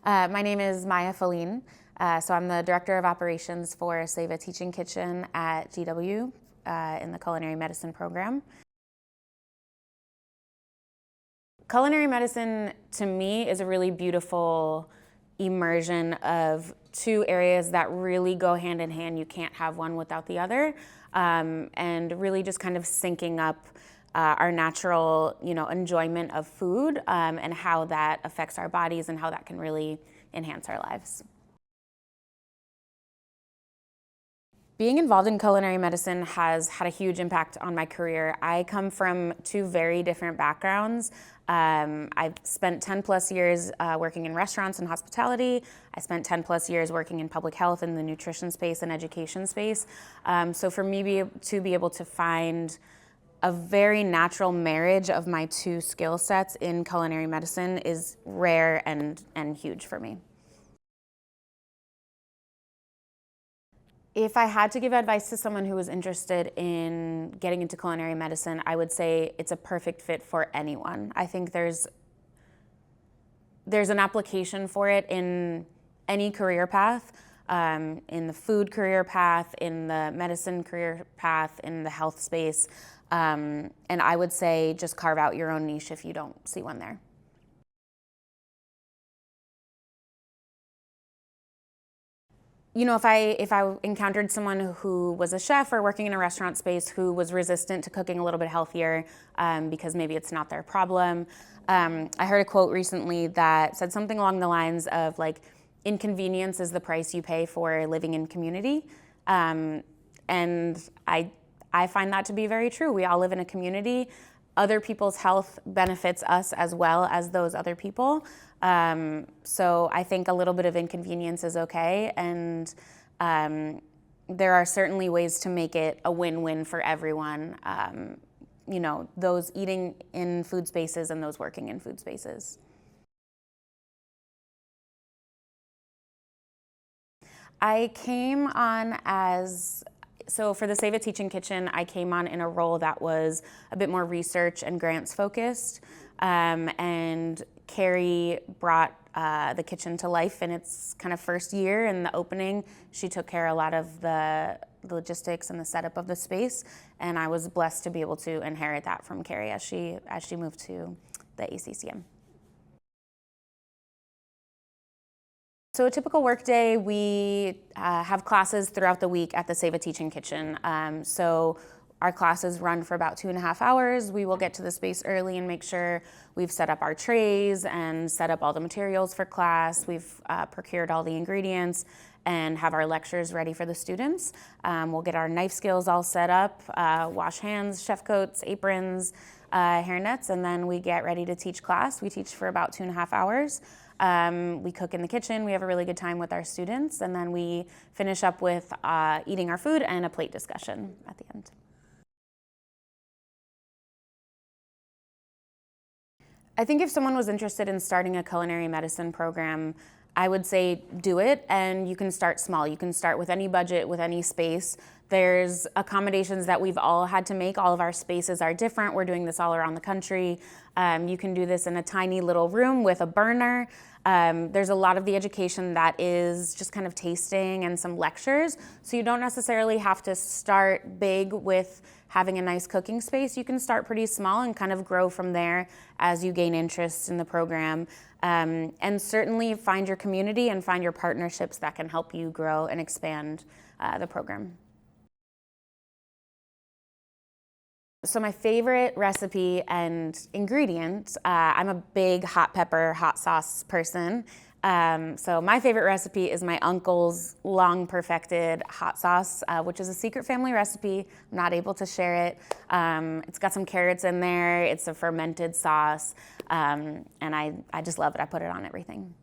My name is Maya Fiellin. So I'm the Director of Operations for Save a Teaching Kitchen at GW in the Culinary Medicine program. Culinary medicine, to me, is a really beautiful immersion of two areas that really go hand in hand. You can't have one without the other, and really just kind of syncing up our natural, enjoyment of food and how that affects our bodies and how that can really enhance our lives. Being involved in culinary medicine has had a huge impact on my career. I come from two very different backgrounds. I've spent 10 plus years working in restaurants and hospitality. I spent 10 plus years working in public health in the nutrition space and education space. So for me to be able to find a very natural marriage of my two skill sets in culinary medicine is rare and huge for me. If I had to give advice to someone who was interested in getting into culinary medicine, I would say it's a perfect fit for anyone. I think there's an application for it in any career path, in the food career path, in the medicine career path, in the health space. And I would say just carve out your own niche if you don't see one there. If I encountered someone who was a chef or working in a restaurant space who was resistant to cooking a little bit healthier because maybe it's not their problem, I heard a quote recently that said something along the lines of inconvenience is the price you pay for living in community. And I find that to be very true. We all live in a community. Other people's health benefits us as well as those other people. So I think a little bit of inconvenience is okay. And there are certainly ways to make it a win-win for everyone. Those eating in food spaces and those working in food spaces. I came on so for the Save a Teaching Kitchen, I came on in a role that was a bit more research and grants focused. And Carrie brought the kitchen to life in its kind of first year in the opening. She took care of a lot of the logistics and the setup of the space. And I was blessed to be able to inherit that from Carrie as she moved to the ACCM. So a typical workday, we have classes throughout the week at the Save a Teaching Kitchen. So our classes run for about 2.5 hours. We will get to the space early and make sure we've set up our trays and set up all the materials for class. We've procured all the ingredients and have our lectures ready for the students. We'll get our knife skills all set up, wash hands, chef coats, aprons, hairnets, and then we get ready to teach class. We teach for about 2.5 hours. We cook in the kitchen, we have a really good time with our students, and then we finish up with eating our food and a plate discussion at the end. I think if someone was interested in starting a culinary medicine program, I would say do it, and you can start small. You can start with any budget, with any space. There's accommodations that we've all had to make. All of our spaces are different. We're doing this all around the country. You can do this in a tiny little room with a burner. There's a lot of the education that is just kind of tasting and some lectures. So you don't necessarily have to start big with having a nice cooking space. You can start pretty small and kind of grow from there as you gain interest in the program. And certainly find your community and find your partnerships that can help you grow and expand the program. So my favorite recipe and ingredient, I'm a big hot pepper, hot sauce person. So my favorite recipe is my uncle's long perfected hot sauce, which is a secret family recipe. I'm not able to share it. It's got some carrots in there. It's a fermented sauce. And I just love it. I put it on everything.